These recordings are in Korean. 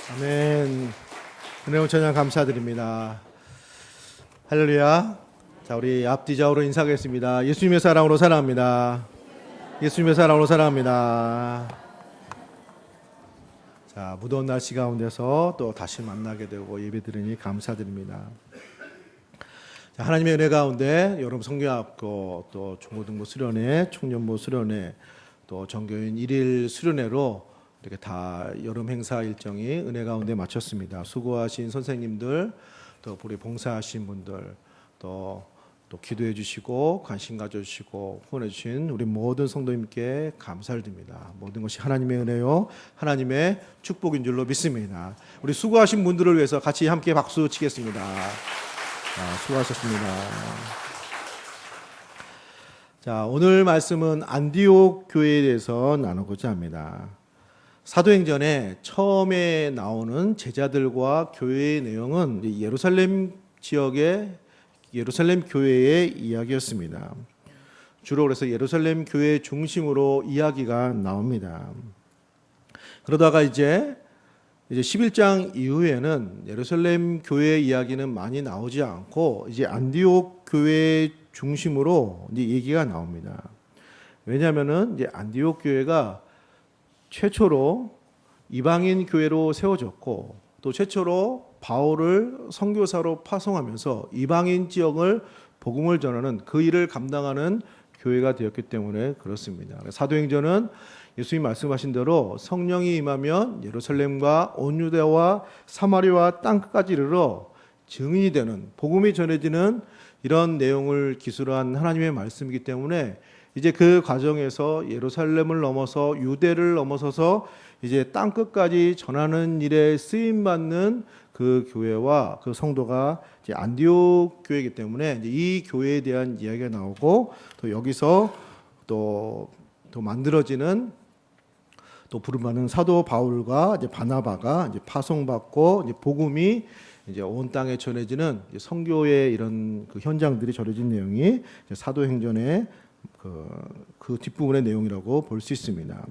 아멘. 은혜의 찬양 감사드립니다. 할렐루야. 자, 우리 앞뒤좌우로 인사하겠습니다. 예수님의 사랑으로 사랑합니다. 예수님의 사랑으로 사랑합니다. 자, 무더운 날씨 가운데서 또 다시 만나게 되고 예배드리니 감사드립니다. 자, 하나님의 은혜 가운데 여러분 성경학교 또 중고등부 수련회, 청년부 수련회, 또 정교인 1일 수련회로 이렇게 다 여름 행사 일정이 은혜 가운데 마쳤습니다. 수고하신 선생님들, 또 우리 봉사하신 분들, 또 기도해 주시고 관심 가져주시고 후원해 주신 우리 모든 성도님께 감사를 드립니다. 모든 것이 하나님의 은혜요, 하나님의 축복인 줄로 믿습니다. 우리 수고하신 분들을 위해서 같이 함께 박수 치겠습니다. 수고하셨습니다. 자, 오늘 말씀은 안디옥 교회에 대해서 나누고자 합니다. 사도행전에 처음에 나오는 제자들과 교회의 내용은 예루살렘 지역의 예루살렘 교회의 이야기였습니다. 주로 그래서 예루살렘 교회 중심으로 이야기가 나옵니다. 그러다가 이제 11장 이후에는 예루살렘 교회 이야기는 많이 나오지 않고 이제 안디옥 교회 중심으로 이제 얘기가 나옵니다. 왜냐하면은 이제 안디옥 교회가 최초로 이방인 교회로 세워졌고 또 최초로 바울을 선교사로 파송하면서 이방인 지역을 복음을 전하는 그 일을 감당하는 교회가 되었기 때문에 그렇습니다. 사도행전은 예수님 말씀하신 대로 성령이 임하면 예루살렘과 온 유대와 사마리아와 땅끝까지 이르러 증인이 되는 복음이 전해지는 이런 내용을 기술한 하나님의 말씀이기 때문에 이제 그 과정에서 예루살렘을 넘어서 유대를 넘어서서 이제 땅끝까지 전하는 일에 쓰임 받는 그 교회와 그 성도가 이제 안디옥 교회이기 때문에 이제 이 교회에 대한 이야기가 나오고 또 여기서 또 만들어지는 또 부름받는 사도 바울과 이제 바나바가 이제 파송받고 이제 복음이 이제 온 땅에 전해지는 선교의 이런 그 현장들이 전해진 내용이 사도행전의 그 뒷부분의 내용이라고 볼 수 있습니다.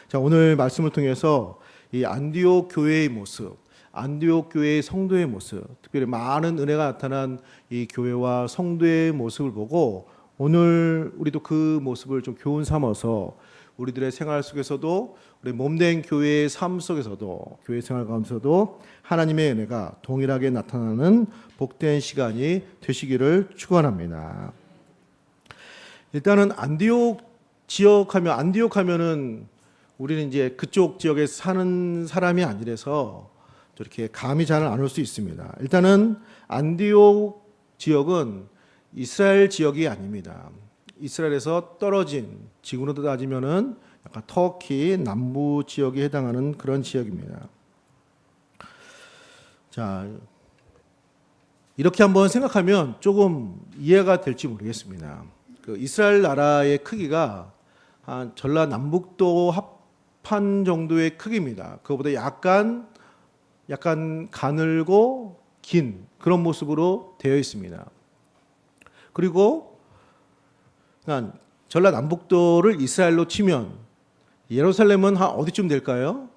자, 오늘 말씀을 통해서 이 안디옥 교회의 모습, 안디옥 교회의 성도의 모습, 특별히 많은 은혜가 나타난 이 교회와 성도의 모습을 보고 오늘 우리도 그 모습을 좀 교훈 삼아서 우리들의 생활 속에서도 우리 몸된 교회의 삶 속에서도 교회 생활 가운데서도 하나님의 은혜가 동일하게 나타나는 복된 시간이 되시기를 축원합니다. 일단은 안디옥 지역하면 안디옥하면은 우리는 이제 그쪽 지역에 사는 사람이 아니라서 저렇게 감이 잘 안 올 수 있습니다. 일단은 안디옥 지역은 이스라엘 지역이 아닙니다. 이스라엘에서 떨어진 지구로 따지면은 약간 터키 남부 지역에 해당하는 그런 지역입니다. 자, 이렇게 한번 생각하면 조금 이해가 될지 모르겠습니다. 그 이스라엘 나라의 크기가 한 전라남북도 합한 정도의 크기입니다. 그거보다 약간 가늘고 긴 그런 모습으로 되어 있습니다. 그리고 전라남북도를 이스라엘로 치면 예루살렘은 한 어디쯤 될까요?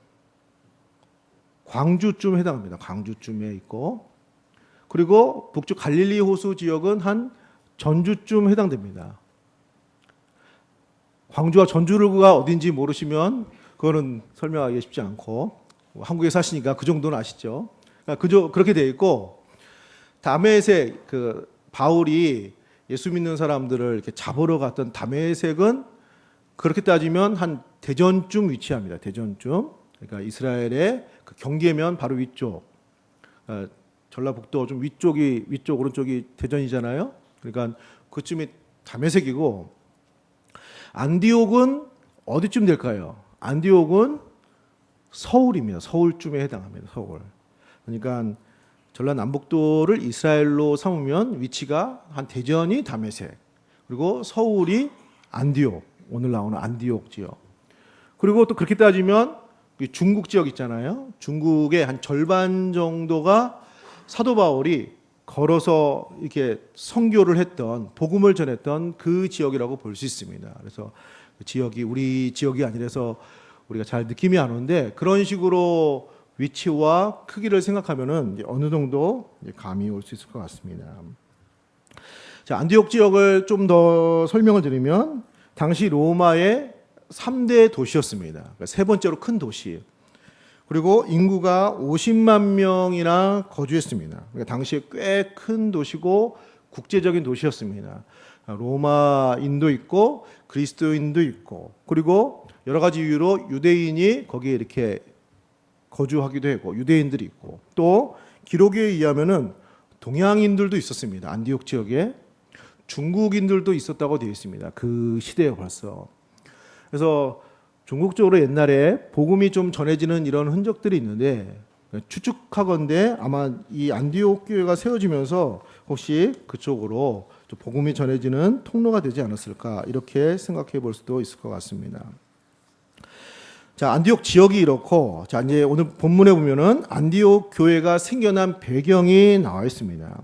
광주쯤 해당합니다. 광주쯤에 있고, 그리고 북쪽 갈릴리 호수 지역은 한 전주쯤 해당됩니다. 광주와 전주가 어딘지 모르시면 그거는 설명하기 쉽지 않고 한국에 사시니까 그 정도는 아시죠? 그렇게 되어 있고, 다메섹 그 바울이 예수 믿는 사람들을 이렇게 잡으러 갔던 다메섹은 그렇게 따지면 한 대전쯤 위치합니다. 대전쯤. 그러니까 이스라엘의 그 경계면 바로 위쪽. 전라북도 좀 위쪽 오른쪽이 대전이잖아요. 그러니까 그쯤이 다메섹이고, 안디옥은 어디쯤 될까요? 안디옥은 서울입니다. 서울쯤에 해당합니다. 서울. 그러니까 전라남북도를 이스라엘로 삼으면 위치가 한 대전이 다메섹, 그리고 서울이 안디옥, 오늘 나오는 안디옥 지역. 그리고 또 그렇게 따지면 중국 지역 있잖아요. 중국의 한 절반 정도가 사도 바울이 걸어서 이렇게 선교를 했던, 복음을 전했던 그 지역이라고 볼 수 있습니다. 그래서 그 지역이 우리 지역이 아니라서 우리가 잘 느낌이 안 오는데 그런 식으로 위치와 크기를 생각하면은 어느 정도 감이 올 수 있을 것 같습니다. 자, 안디옥 지역을 좀 더 설명을 드리면 당시 로마의 3대 도시였습니다. 그러니까 세 번째로 큰 도시. 그리고 인구가 50만 명이나 거주했습니다. 그러니까 당시에 꽤 큰 도시고 국제적인 도시였습니다. 로마인도 있고 그리스도인도 있고 그리고 여러 가지 이유로 유대인이 거기에 이렇게 거주하기도 하고 유대인들이 있고 또 기록에 의하면은 동양인들도 있었습니다. 안디옥 지역에 중국인들도 있었다고 되어 있습니다. 그 시대에 벌써. 그래서 중국 쪽으로 옛날에 복음이 좀 전해지는 이런 흔적들이 있는데 추측하건대 아마 이 안디옥 교회가 세워지면서 혹시 그쪽으로 복음이 전해지는 통로가 되지 않았을까 이렇게 생각해 볼 수도 있을 것 같습니다. 자, 안디옥 지역이 이렇고 자, 이제 오늘 본문에 보면은 안디옥 교회가 생겨난 배경이 나와 있습니다.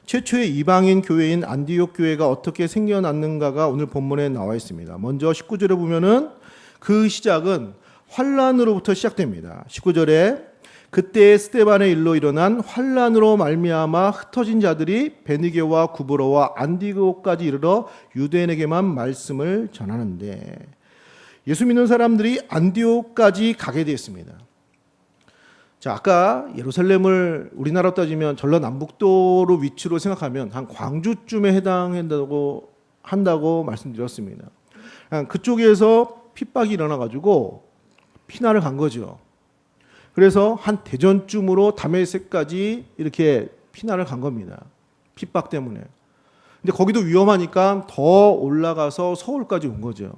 최초의 이방인 교회인 안디옥 교회가 어떻게 생겨났는가가 오늘 본문에 나와 있습니다. 먼저 19절에 보면은 그 시작은 환란으로부터 시작됩니다. 19절에 그때 스데반의 일로 일어난 환란으로 말미암아 흩어진 자들이 베니게와 구브로와 안디옥까지 이르러 유대인에게만 말씀을 전하는데 예수 믿는 사람들이 안디옥까지 가게 되었습니다. 자, 아까 예루살렘을 우리나라로 따지면 전라남북도로 위치로 생각하면 한 광주쯤에 한다고 말씀드렸습니다. 그쪽에서 핍박이 일어나가지고 피난을 간 거죠. 그래서 한 대전쯤으로 다메섹까지 이렇게 피난을 간 겁니다. 핍박 때문에. 근데 거기도 위험하니까 더 올라가서 서울까지 온 거죠.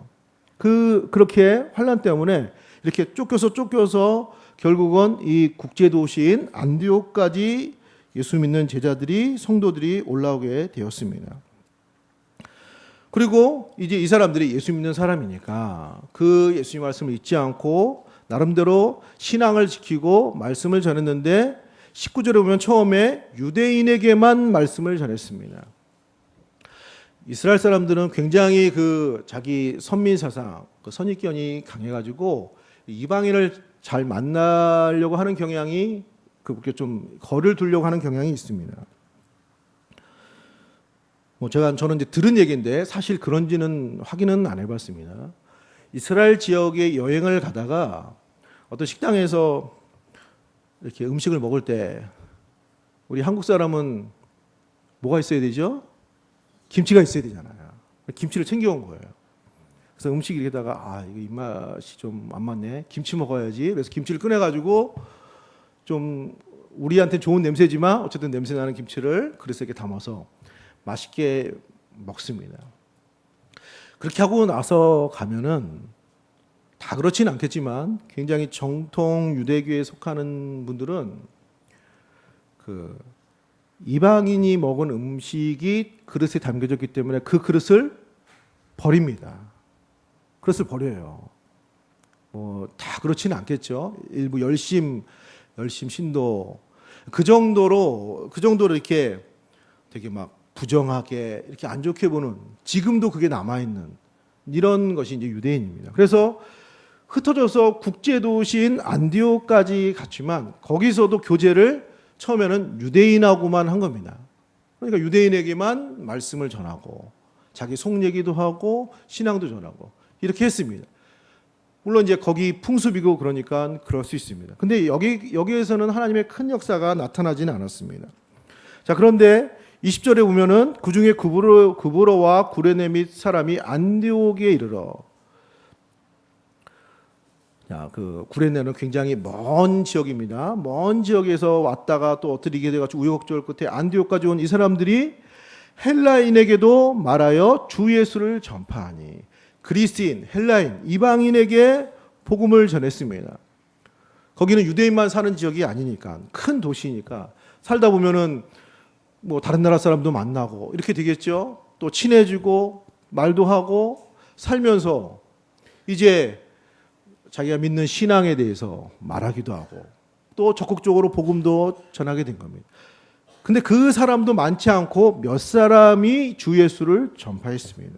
그렇게 환란 때문에 이렇게 쫓겨서 결국은 이 국제도시인 안디옥까지 예수 믿는 제자들이 성도들이 올라오게 되었습니다. 그리고 이제 이 사람들이 예수 믿는 사람이니까 그 예수님 말씀을 잊지 않고 나름대로 신앙을 지키고 말씀을 전했는데 19절에 보면 처음에 유대인에게만 말씀을 전했습니다. 이스라엘 사람들은 굉장히 그 자기 선민 사상, 그 선입견이 강해가지고 이방인을 잘 만나려고 하는 경향이 그렇게 좀 거리를 두려고 하는 경향이 있습니다. 저는 이제 들은 얘기인데 사실 그런지는 확인은 안 해봤습니다. 이스라엘 지역에 여행을 가다가 어떤 식당에서 이렇게 음식을 먹을 때 우리 한국 사람은 뭐가 있어야 되죠? 김치가 있어야 되잖아요. 김치를 챙겨온 거예요. 그래서 음식 이렇게다가 이거 입맛이 좀 안 맞네. 김치 먹어야지. 그래서 김치를 꺼내가지고 좀 우리한테 좋은 냄새지만 어쨌든 냄새 나는 김치를 그릇에 이렇게 담아서 맛있게 먹습니다. 그렇게 하고 나서 가면은 다 그렇지는 않겠지만 굉장히 정통 유대교에 속하는 분들은 그 이방인이 먹은 음식이 그릇에 담겨졌기 때문에 그 그릇을 버립니다. 그릇을 버려요. 다 그렇지는 않겠죠. 일부 열심 신도 그 정도로 이렇게 되게 막 부정하게 이렇게 안 좋게 보는 지금도 그게 남아 있는 이런 것이 이제 유대인입니다. 그래서 흩어져서 국제도시인 안디옥까지 갔지만 거기서도 교제를 처음에는 유대인하고만 한 겁니다. 그러니까 유대인에게만 말씀을 전하고 자기 속 얘기도 하고 신앙도 전하고 이렇게 했습니다. 물론 이제 거기 풍습이고 그러니까 그럴 수 있습니다. 근데 여기에서는 하나님의 큰 역사가 나타나지는 않았습니다. 자, 그런데 20절에 보면은 그 중에 구브로와 구레네 및 사람이 안디옥에 이르러 자, 그 구레네는 굉장히 먼 지역입니다. 먼 지역에서 왔다가 또 어떻게 돼가지고 우여곡절 끝에 안디옥까지 온 이 사람들이 헬라인에게도 말하여 주 예수를 전파하니 그리스인, 헬라인, 이방인에게 복음을 전했습니다. 거기는 유대인만 사는 지역이 아니니까 큰 도시니까 살다 보면은 뭐 다른 나라 사람도 만나고 이렇게 되겠죠. 또 친해지고 말도 하고 살면서 이제 자기가 믿는 신앙에 대해서 말하기도 하고 또 적극적으로 복음도 전하게 된 겁니다. 근데 그 사람도 많지 않고 몇 사람이 주 예수를 전파했습니다.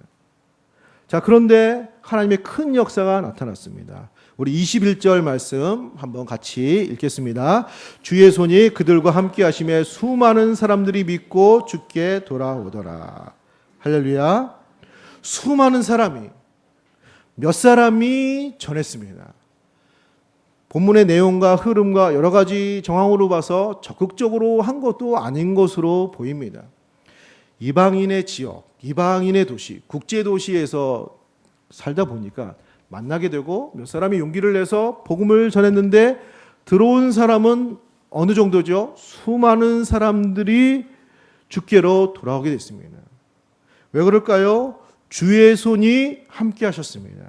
자, 그런데 하나님의 큰 역사가 나타났습니다. 우리 21절 말씀 한번 같이 읽겠습니다. 주의 손이 그들과 함께 하심에 수많은 사람들이 믿고 주께 돌아오더라. 할렐루야. 수많은 사람이, 몇 사람이 전했습니다. 본문의 내용과 흐름과 여러 가지 정황으로 봐서 적극적으로 한 것도 아닌 것으로 보입니다. 이방인의 지역, 이방인의 도시, 국제도시에서 살다 보니까 만나게 되고 몇 사람이 용기를 내서 복음을 전했는데 들어온 사람은 어느 정도죠? 수많은 사람들이 주께로 돌아오게 됐습니다. 왜 그럴까요? 주의 손이 함께 하셨습니다.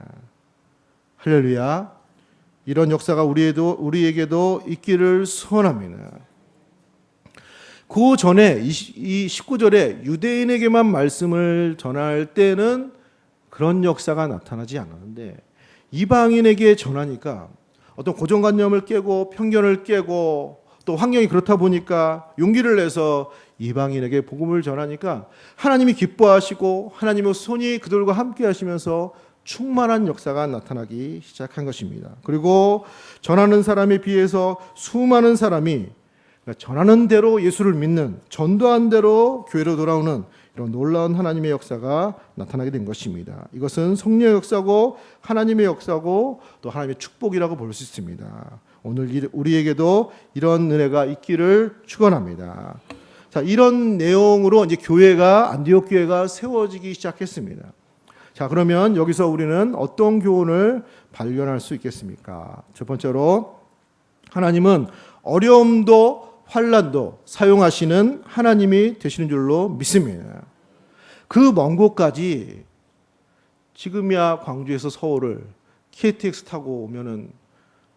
할렐루야. 이런 역사가 우리에게도 있기를 소원합니다. 그 전에 이 19절에 유대인에게만 말씀을 전할 때는 그런 역사가 나타나지 않았는데 이방인에게 전하니까 어떤 고정관념을 깨고 편견을 깨고 또 환경이 그렇다 보니까 용기를 내서 이방인에게 복음을 전하니까 하나님이 기뻐하시고 하나님의 손이 그들과 함께 하시면서 충만한 역사가 나타나기 시작한 것입니다. 그리고 전하는 사람에 비해서 수많은 사람이 전하는 대로 예수를 믿는, 전도한 대로 교회로 돌아오는 이런 놀라운 하나님의 역사가 나타나게 된 것입니다. 이것은 성령의 역사고 하나님의 역사고 또 하나님의 축복이라고 볼 수 있습니다. 오늘 우리에게도 이런 은혜가 있기를 축원합니다. 자, 이런 내용으로 이제 안디옥 교회가 세워지기 시작했습니다. 자, 그러면 여기서 우리는 어떤 교훈을 발견할 수 있겠습니까? 첫 번째로 하나님은 어려움도 환난도 사용하시는 하나님이 되시는 줄로 믿습니다. 그 먼 곳까지 지금이야 광주에서 서울을 KTX 타고 오면은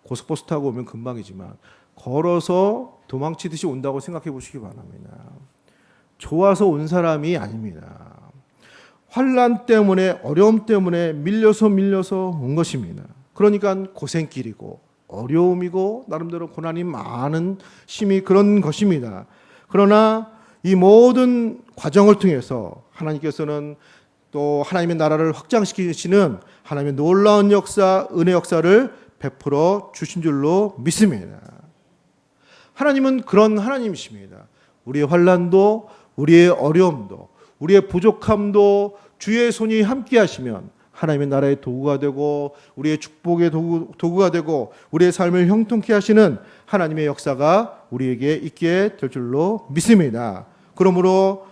고속버스 타고 오면 금방이지만 걸어서 도망치듯이 온다고 생각해 보시기 바랍니다. 좋아서 온 사람이 아닙니다. 환난 때문에 어려움 때문에 밀려서 온 것입니다. 그러니까 고생길이고 어려움이고 나름대로 고난이 많은 심히 그런 것입니다. 그러나 이 모든 과정을 통해서 하나님께서는 또 하나님의 나라를 확장시키시는 하나님의 놀라운 역사, 은혜 역사를 베풀어 주신 줄로 믿습니다. 하나님은 그런 하나님이십니다. 우리의 환난도 우리의 어려움도 우리의 부족함도 주의 손이 함께 하시면 하나님의 나라의 도구가 되고 우리의 축복의 도구가 되고 우리의 삶을 형통케 하시는 하나님의 역사가 우리에게 있게 될 줄로 믿습니다. 그러므로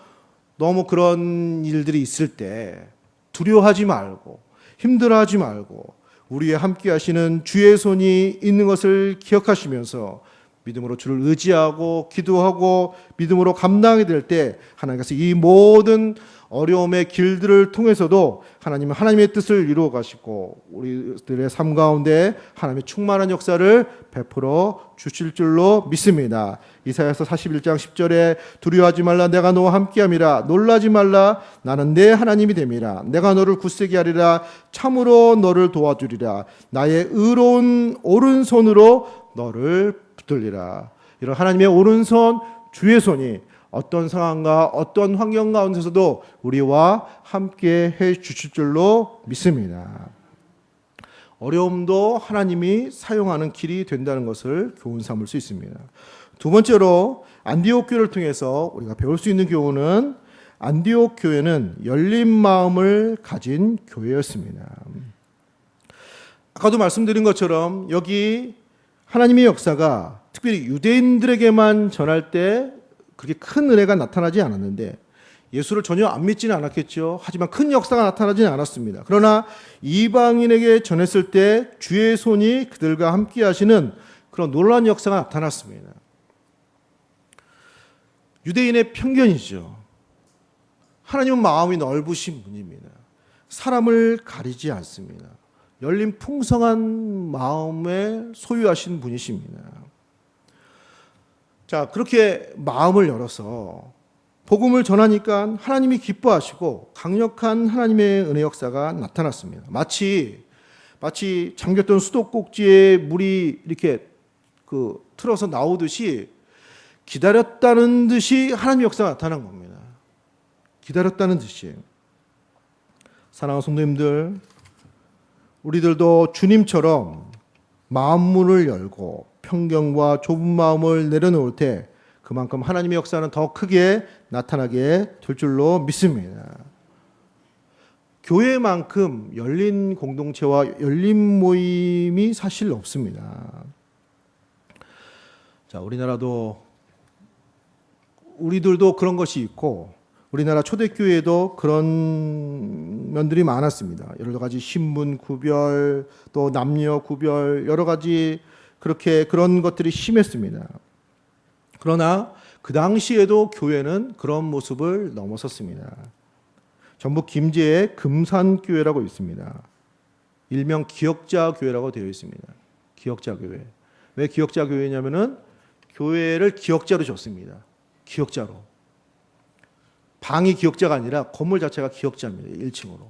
너무 그런 일들이 있을 때 두려워하지 말고 힘들어하지 말고 우리의 함께 하시는 주의 손이 있는 것을 기억하시면서 믿음으로 주를 의지하고 기도하고 믿음으로 감당하게 될 때 하나님께서 이 모든 어려움의 길들을 통해서도 하나님은 하나님의 뜻을 이루어 가시고 우리들의 삶 가운데 하나님의 충만한 역사를 베풀어 주실 줄로 믿습니다. 이사야서 41장 10절에 두려워하지 말라 내가 너와 함께함이라 놀라지 말라 나는 내 하나님이 됨이라 내가 너를 굳세게 하리라 참으로 너를 도와주리라 나의 의로운 오른손으로 너를 붙들리라. 이런 하나님의 오른손 주의 손이 어떤 상황과 어떤 환경 가운데서도 우리와 함께 해 주실 줄로 믿습니다. 어려움도 하나님이 사용하는 길이 된다는 것을 교훈 삼을 수 있습니다. 두 번째로 안디옥 교회를 통해서 우리가 배울 수 있는 교훈은 안디옥 교회는 열린 마음을 가진 교회였습니다. 아까도 말씀드린 것처럼 여기 하나님의 역사가 특별히 유대인들에게만 전할 때 그렇게 큰 은혜가 나타나지 않았는데 예수를 전혀 안 믿지는 않았겠죠. 하지만 큰 역사가 나타나지는 않았습니다. 그러나 이방인에게 전했을 때 주의 손이 그들과 함께 하시는 그런 놀라운 역사가 나타났습니다. 유대인의 편견이죠. 하나님은 마음이 넓으신 분입니다. 사람을 가리지 않습니다. 열린 풍성한 마음에 소유하신 분이십니다. 자, 그렇게 마음을 열어서 복음을 전하니까 하나님이 기뻐하시고 강력한 하나님의 은혜 역사가 나타났습니다. 마치 잠겼던 수도꼭지에 물이 이렇게 틀어서 나오듯이 기다렸다는 듯이 하나님의 역사가 나타난 겁니다. 기다렸다는 듯이. 사랑하는 성도님들, 우리들도 주님처럼 마음문을 열고 편견과 좁은 마음을 내려놓을 때 그만큼 하나님의 역사는 더 크게 나타나게 될 줄로 믿습니다. 교회만큼 열린 공동체와 열린 모임이 사실 없습니다. 자, 우리들도 그런 것이 있고, 우리나라 초대교회도 그런 면들이 많았습니다. 여러 가지 신분 구별, 또 남녀 구별, 여러 가지 그런 것들이 심했습니다. 그러나 그 당시에도 교회는 그런 모습을 넘어섰습니다. 전북 김제에 금산교회라고 있습니다. 일명 기역자교회라고 되어 있습니다. 기역자교회. 왜 기역자교회냐면은 교회를 기역자로 줬습니다. 기역자로. 방이 기역자가 아니라 건물 자체가 기역자입니다. 1층으로.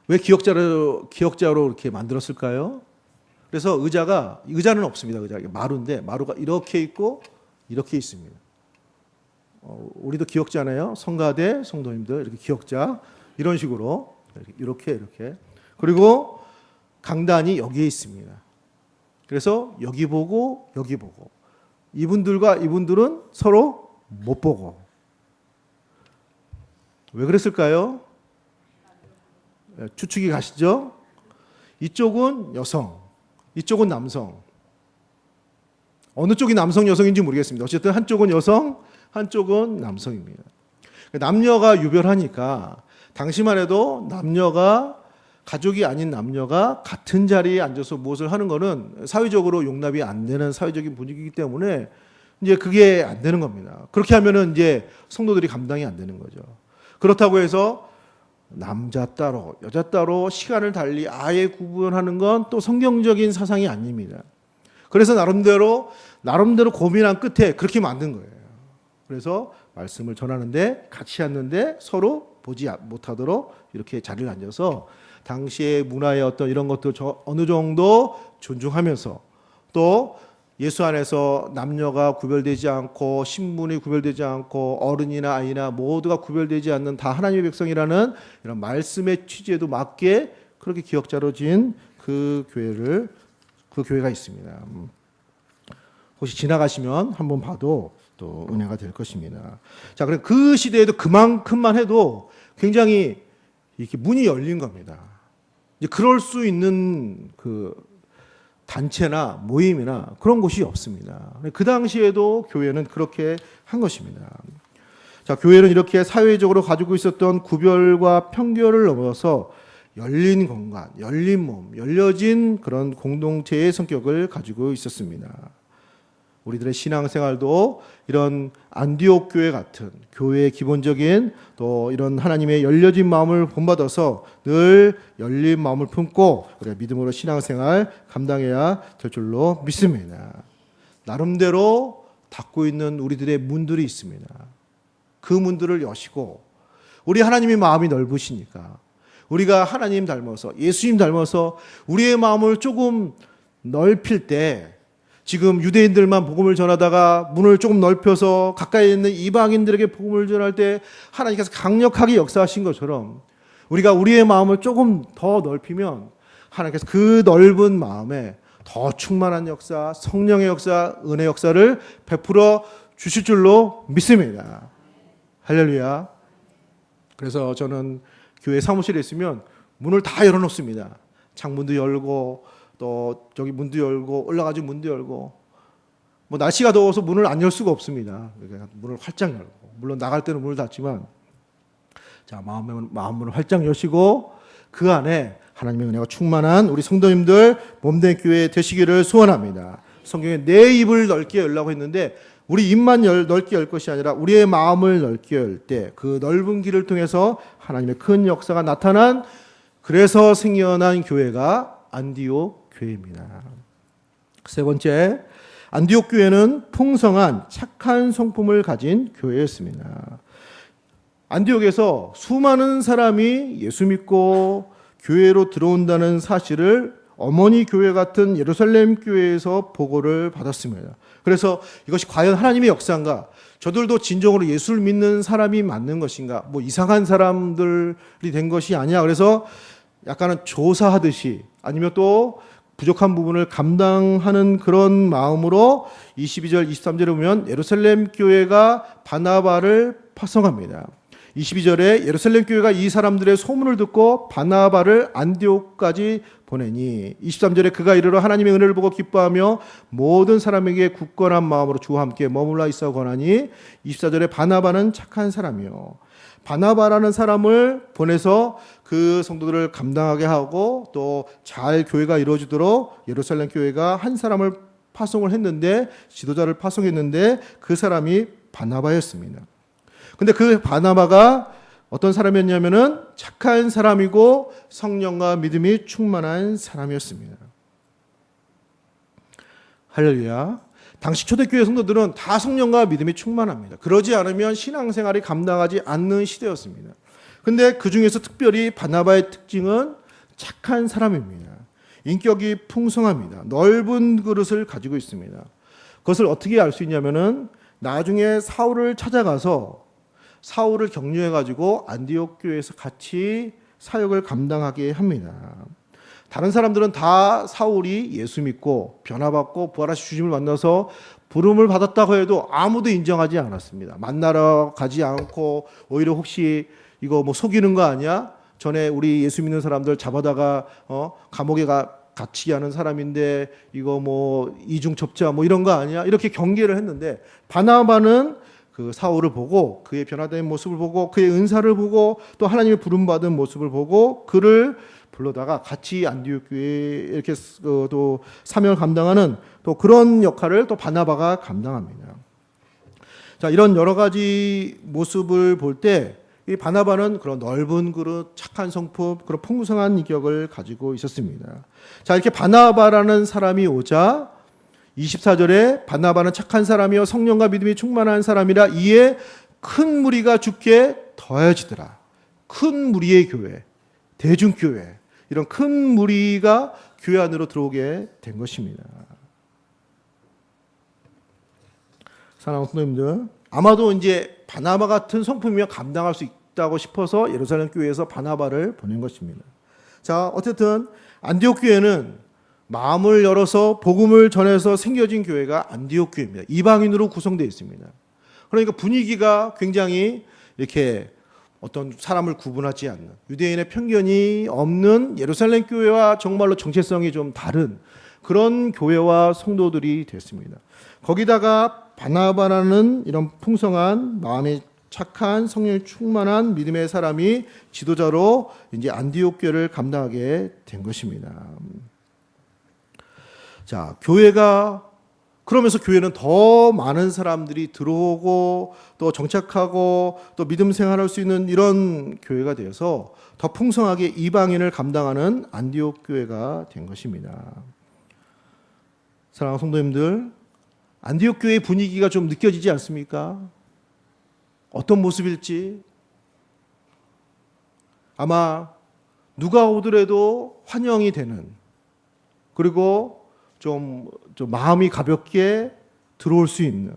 왜 기역자로 이렇게 만들었을까요? 그래서 의자는 없습니다. 의자가 마루인데 마루가 이렇게 있고 이렇게 있습니다. 우리도 기역자네요. 성가대 성도님들 이렇게 기역자 이런 식으로 이렇게 그리고 강단이 여기에 있습니다. 그래서 여기 보고 이분들과 이분들은 서로 못 보고. 왜 그랬을까요? 추측이 가시죠? 이쪽은 여성, 이쪽은 남성. 어느 쪽이 남성, 여성인지 모르겠습니다. 어쨌든 한쪽은 여성, 한쪽은 남성입니다. 남녀가 유별하니까 당시만 해도 가족이 아닌 남녀가 같은 자리에 앉아서 무엇을 하는 것은 사회적으로 용납이 안 되는 사회적인 분위기이기 때문에 이제 그게 안 되는 겁니다. 그렇게 하면은 이제 성도들이 감당이 안 되는 거죠. 그렇다고 해서 남자 따로, 여자 따로 시간을 달리 아예 구분하는 건 또 성경적인 사상이 아닙니다. 그래서 나름대로 고민한 끝에 그렇게 만든 거예요. 그래서 말씀을 전하는데 같이 앉는데 서로 보지 못하도록 이렇게 자리를 앉아서 당시의 문화의 어떤 이런 것도 어느 정도 존중하면서 또 예수 안에서 남녀가 구별되지 않고 신분이 구별되지 않고 어른이나 아이나 모두가 구별되지 않는 다 하나님의 백성이라는 이런 말씀의 취지에도 맞게 그렇게 기역자로 지은 그 교회가 있습니다. 혹시 지나가시면 한번 봐도 또 은혜가 될 것입니다. 자, 그럼 그 시대에도 그만큼만 해도 굉장히 이렇게 문이 열린 겁니다. 이제 그럴 수 있는 그 단체나 모임이나 그런 곳이 없습니다. 그 당시에도 교회는 그렇게 한 것입니다. 자, 교회는 이렇게 사회적으로 가지고 있었던 구별과 편견을 넘어서 열린 공간, 열린 몸, 열려진 그런 공동체의 성격을 가지고 있었습니다. 우리들의 신앙생활도 이런 안디옥 교회 같은 교회의 기본적인 또 이런 하나님의 열려진 마음을 본받아서 늘 열린 마음을 품고 우리가 믿음으로 신앙생활 감당해야 될 줄로 믿습니다. 나름대로 닫고 있는 우리들의 문들이 있습니다. 그 문들을 여시고 우리 하나님의 마음이 넓으시니까 우리가 하나님 닮아서 예수님 닮아서 우리의 마음을 조금 넓힐 때 지금 유대인들만 복음을 전하다가 문을 조금 넓혀서 가까이 있는 이방인들에게 복음을 전할 때 하나님께서 강력하게 역사하신 것처럼 우리가 우리의 마음을 조금 더 넓히면 하나님께서 그 넓은 마음에 더 충만한 역사, 성령의 역사, 은혜 역사를 베풀어 주실 줄로 믿습니다. 할렐루야. 그래서 저는 교회 사무실에 있으면 문을 다 열어놓습니다. 창문도 열고 또 저기 문도 열고 올라가지고 문도 열고 뭐 날씨가 더워서 문을 안 열 수가 없습니다. 그러니까 문을 활짝 열고 물론 나갈 때는 문을 닫지만 자 마음문을 활짝 여시고 그 안에 하나님의 은혜가 충만한 우리 성도님들 몸된 교회 되시기를 소원합니다. 성경에 내 입을 넓게 열라고 했는데 우리 입만 넓게 열 것이 아니라 우리의 마음을 넓게 열 때 그 넓은 길을 통해서 하나님의 큰 역사가 나타난 그래서 생겨난 교회가 안디옥 교회입니다. 세 번째, 안디옥 교회는 풍성한 착한 성품을 가진 교회였습니다. 안디옥에서 수많은 사람이 예수 믿고 교회로 들어온다는 사실을 어머니 교회 같은 예루살렘 교회에서 보고를 받았습니다. 그래서 이것이 과연 하나님의 역사인가? 저들도 진정으로 예수를 믿는 사람이 맞는 것인가? 뭐 이상한 사람들이 된 것이 아니야. 그래서 약간은 조사하듯이 아니면 또 부족한 부분을 감당하는 그런 마음으로 22절, 23절에 보면 예루살렘 교회가 바나바를 파송합니다. 22절에 예루살렘 교회가 이 사람들의 소문을 듣고 바나바를 안디옥까지 보내니 23절에 그가 이르러 하나님의 은혜를 보고 기뻐하며 모든 사람에게 굳건한 마음으로 주와 함께 머물러 있어 권하니 24절에 바나바는 착한 사람이요. 바나바라는 사람을 보내서 그 성도들을 감당하게 하고 또 잘 교회가 이루어지도록 예루살렘 교회가 한 사람을 파송을 했는데, 지도자를 파송했는데 그 사람이 바나바였습니다. 근데 그 바나바가 어떤 사람이었냐면은 착한 사람이고 성령과 믿음이 충만한 사람이었습니다. 할렐루야. 당시 초대교회 성도들은 다 성령과 믿음이 충만합니다. 그러지 않으면 신앙생활이 감당하지 않는 시대였습니다. 근데 그 중에서 특별히 바나바의 특징은 착한 사람입니다. 인격이 풍성합니다. 넓은 그릇을 가지고 있습니다. 그것을 어떻게 알 수 있냐면은 나중에 사울을 찾아가서 사울을 격려해가지고 안디옥 교회에서 같이 사역을 감당하게 합니다. 다른 사람들은 다 사울이 예수 믿고 변화받고 부활하신 주님을 만나서 부름을 받았다고 해도 아무도 인정하지 않았습니다. 만나러 가지 않고 오히려 혹시 이거 뭐 속이는 거 아니야? 전에 우리 예수 믿는 사람들 잡아다가 감옥에 갇히게 하는 사람인데 이거 뭐 이중첩자 뭐 이런 거 아니야? 이렇게 경계를 했는데 바나바는 그 사울을 보고 그의 변화된 모습을 보고 그의 은사를 보고 또 하나님의 부름받은 모습을 보고 그를 불러다가 같이 안디옥 교회에 이렇게 또 사명을 감당하는 또 그런 역할을 또 바나바가 감당합니다. 자, 이런 여러 가지 모습을 볼 때 이 바나바는 그런 넓은 그릇, 착한 성품, 그런 풍성한 인격을 가지고 있었습니다. 자, 이렇게 바나바라는 사람이 오자 24절에 바나바는 착한 사람이요 성령과 믿음이 충만한 사람이라 이에 큰 무리가 죽게 더해지더라. 큰 무리의 교회, 대중교회, 이런 큰 무리가 교회 안으로 들어오게 된 것입니다. 사랑하는 성도님들, 아마도 이제 바나바 같은 성품이면 감당할 수 있다고 싶어서 예루살렘 교회에서 바나바를 보낸 것입니다. 자, 어쨌든 안디옥 교회는 마음을 열어서 복음을 전해서 생겨진 교회가 안디옥 교회입니다. 이방인으로 구성되어 있습니다. 그러니까 분위기가 굉장히 이렇게 어떤 사람을 구분하지 않는, 유대인의 편견이 없는 예루살렘 교회와 정말로 정체성이 좀 다른 그런 교회와 성도들이 됐습니다. 거기다가 바나바라는 이런 풍성한 마음이 착한 성령이 충만한 믿음의 사람이 지도자로 이제 안디옥 교회를 감당하게 된 것입니다. 자, 교회가 그러면서 교회는 더 많은 사람들이 들어오고 또 정착하고 또 믿음 생활할 수 있는 이런 교회가 되어서 더 풍성하게 이방인을 감당하는 안디옥 교회가 된 것입니다. 사랑하는 성도님들, 안디옥 교회의 분위기가 좀 느껴지지 않습니까? 어떤 모습일지 아마 누가 오더라도 환영이 되는, 그리고 좀 마음이 가볍게 들어올 수 있는,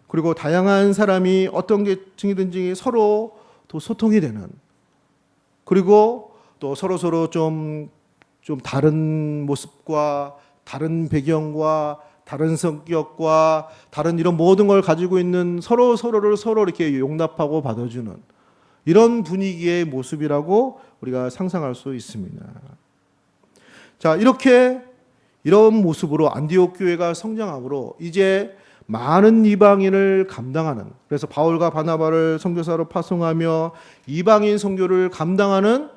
그리고 다양한 사람이 어떤 계층이든지 서로 또 소통이 되는, 그리고 또 서로 좀 다른 모습과 다른 배경과 다른 성격과 다른 이런 모든 걸 가지고 있는 서로를 이렇게 용납하고 받아주는 이런 분위기의 모습이라고 우리가 상상할 수 있습니다. 자, 이런 모습으로 안디옥 교회가 성장함으로 이제 많은 이방인을 감당하는, 그래서 바울과 바나바를 선교사로 파송하며 이방인 선교를 감당하는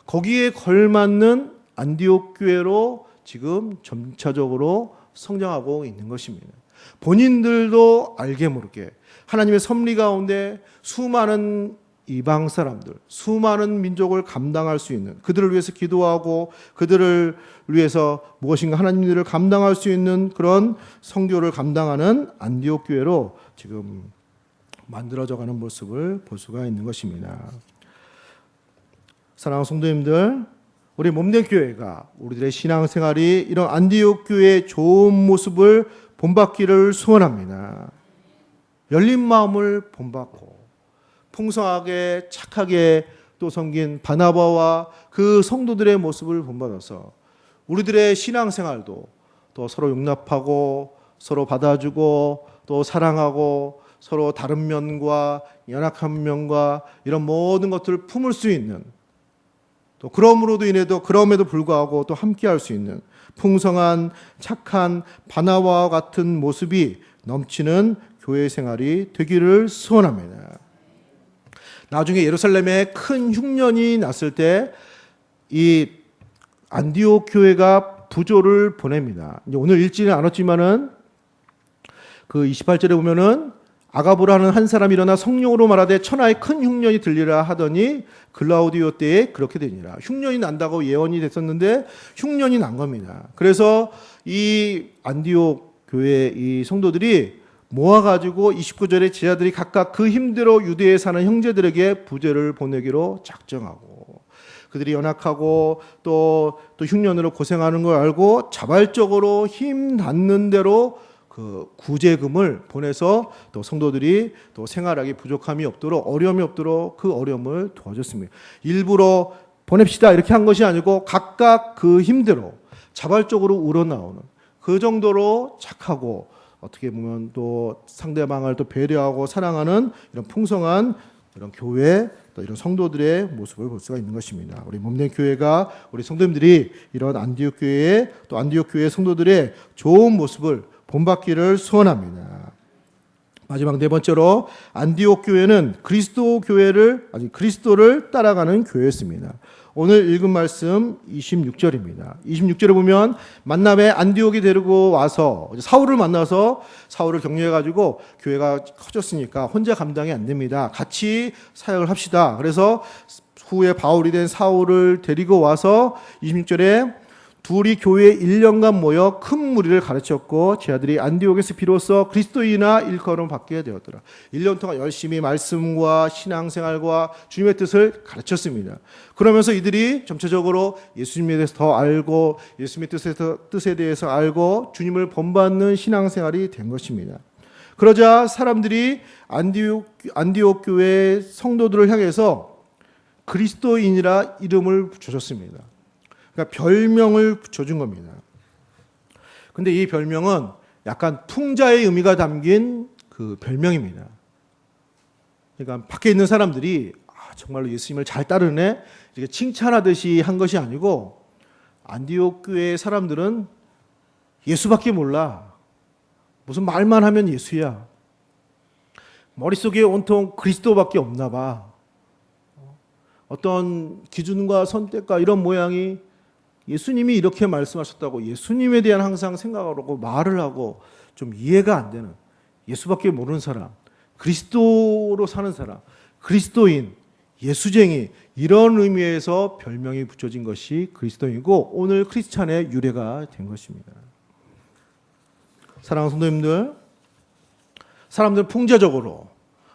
거기에 걸맞는 안디옥 교회로 지금 점차적으로 성장하고 있는 것입니다. 본인들도 알게 모르게 하나님의 섭리 가운데 수많은 이방 사람들, 수많은 민족을 감당할 수 있는, 그들을 위해서 기도하고 그들을 위해서 무엇인가 하나님 일을 감당할 수 있는 그런 선교를 감당하는 안디옥 교회로 지금 만들어져 가는 모습을 볼 수가 있는 것입니다. 사랑하는 성도님들, 우리 몸된 교회가 우리들의 신앙생활이 이런 안디옥 교회의 좋은 모습을 본받기를 소원합니다. 열린 마음을 본받고 풍성하게 착하게 또 섬긴 바나바와 그 성도들의 모습을 본받아서 우리들의 신앙생활도 또 서로 용납하고 서로 받아주고 또 사랑하고 서로 다른 면과 연약한 면과 이런 모든 것들을 품을 수 있는, 또 그럼에도 불구하고 또 함께할 수 있는 풍성한 착한 바나바와 같은 모습이 넘치는 교회 생활이 되기를 소원합니다. 나중에 예루살렘에 큰 흉년이 났을 때 이 안디옥 교회가 부조를 보냅니다. 오늘 읽지는 않았지만은 그 28절에 보면은 아가보라는 한 사람이 일어나 성령으로 말하되 천하에 큰 흉년이 들리라 하더니 글라우디오 때에 그렇게 되니라. 흉년이 난다고 예언이 됐었는데 흉년이 난 겁니다. 그래서 이 안디옥 교회 이 성도들이 모아가지고 29절에 제자들이 각각 그 힘대로 유대에 사는 형제들에게 부제를 보내기로 작정하고, 그들이 연약하고 또 흉년으로 고생하는 걸 알고 자발적으로 힘 닿는 대로 그 구제금을 보내서 또 성도들이 또 생활하기 부족함이 없도록, 어려움이 없도록 그 어려움을 도와줬습니다. 일부러 보냅시다 이렇게 한 것이 아니고 각각 그 힘대로 자발적으로 우러나오는, 그 정도로 착하고 어떻게 보면 또 상대방을 또 배려하고 사랑하는 이런 풍성한 이런 교회, 또 이런 성도들의 모습을 볼 수가 있는 것입니다. 우리 몸된 교회가, 우리 성도님들이 이런 안디옥 교회의, 또 안디옥 교회 성도들의 좋은 모습을 본받기를 소원합니다. 마지막 네 번째로, 안디옥 교회는 그리스도를 따라가는 교회였습니다. 오늘 읽은 말씀 26절입니다. 26절에 보면 만남에 안디옥에 데리고 와서 사울을 만나서 사울을 격려해가지고 교회가 커졌으니까 혼자 감당이 안 됩니다. 같이 사역을 합시다. 그래서 후에 바울이 된 사울을 데리고 와서 26절에 둘이 교회에 1년간 모여 큰 무리를 가르쳤고 제자들이 안디옥에서 비로소 그리스도인이나 일컬음 받게 되었더라. 1년 동안 열심히 말씀과 신앙생활과 주님의 뜻을 가르쳤습니다. 그러면서 이들이 점차적으로 예수님에 대해서 더 알고 예수님의 뜻에 대해서 알고 주님을 본받는 신앙생활이 된 것입니다. 그러자 사람들이 안디옥 교회 성도들을 향해서 그리스도인이라 이름을 붙여줬습니다. 그러니까 별명을 붙여준 겁니다. 근데 이 별명은 약간 풍자의 의미가 담긴 그 별명입니다. 그러니까 밖에 있는 사람들이 정말로 예수님을 잘 따르네 이렇게 칭찬하듯이 한 것이 아니고, 안디옥 교회 사람들은 예수밖에 몰라. 무슨 말만 하면 예수야. 머릿속에 온통 그리스도밖에 없나 봐. 어떤 기준과 선택과 이런 모양이 예수님이 이렇게 말씀하셨다고 예수님에 대한 항상 생각을 하고 말을 하고 좀 이해가 안 되는, 예수밖에 모르는 사람, 그리스도로 사는 사람, 그리스도인, 예수쟁이, 이런 의미에서 별명이 붙여진 것이 그리스도인이고 오늘 크리스찬의 유래가 된 것입니다. 사랑하는 성도님들, 사람들은 풍자적으로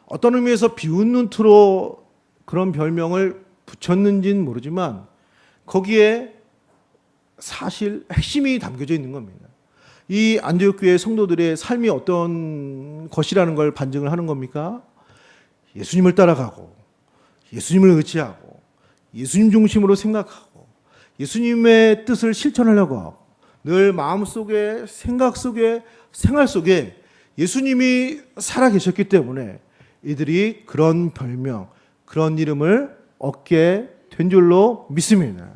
어떤 의미에서 비웃는 투로 그런 별명을 붙였는지는 모르지만 거기에 사실 핵심이 담겨져 있는 겁니다. 이 안디옥 교회 성도들의 삶이 어떤 것이라는 걸 반증을 하는 겁니까? 예수님을 따라가고 예수님을 의지하고 예수님 중심으로 생각하고 예수님의 뜻을 실천하려고 하고 늘 마음속에, 생각 속에, 생활 속에 예수님이 살아계셨기 때문에 이들이 그런 별명, 그런 이름을 얻게 된 줄로 믿습니다.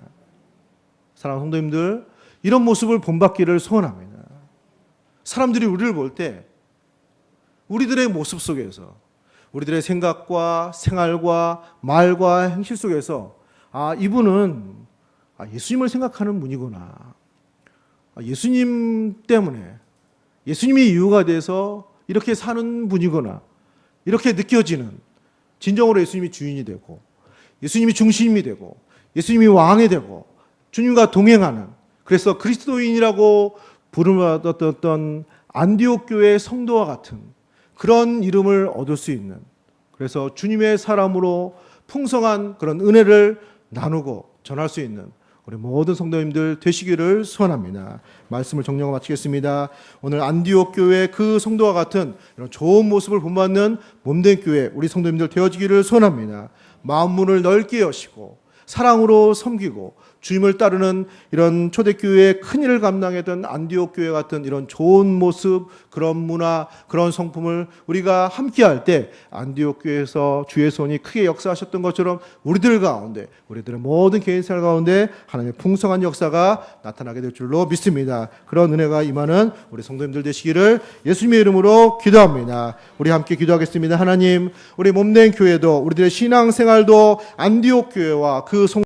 사랑하는 성도님들, 이런 모습을 본받기를 소원합니다. 사람들이 우리를 볼 때 우리들의 모습 속에서, 우리들의 생각과 생활과 말과 행실 속에서 이분은 예수님을 생각하는 분이구나. 예수님 때문에, 예수님이 이유가 돼서 이렇게 사는 분이구나. 이렇게 느껴지는, 진정으로 예수님이 주인이 되고 예수님이 중심이 되고 예수님이 왕이 되고 주님과 동행하는, 그래서 그리스도인이라고 부름받았던 안디옥 교회의 성도와 같은 그런 이름을 얻을 수 있는, 그래서 주님의 사람으로 풍성한 그런 은혜를 나누고 전할 수 있는 우리 모든 성도님들 되시기를 소원합니다. 말씀을 정리하고 마치겠습니다. 오늘 안디옥 교회 그 성도와 같은 이런 좋은 모습을 본받는 몸된 교회 우리 성도님들 되어지기를 소원합니다. 마음 문을 넓게 여시고 사랑으로 섬기고 주님을 따르는 이런 초대교회의 큰 일을 감당했던 안디옥 교회 같은 이런 좋은 모습, 그런 문화, 그런 성품을 우리가 함께할 때 안디옥 교회에서 주의 손이 크게 역사하셨던 것처럼 우리들 가운데, 우리들의 모든 개인생활 가운데 하나님의 풍성한 역사가 나타나게 될 줄로 믿습니다. 그런 은혜가 임하는 우리 성도님들 되시기를 예수님의 이름으로 기도합니다. 우리 함께 기도하겠습니다. 하나님, 우리 몸된 교회도, 우리들의 신앙생활도 안디옥 교회와 그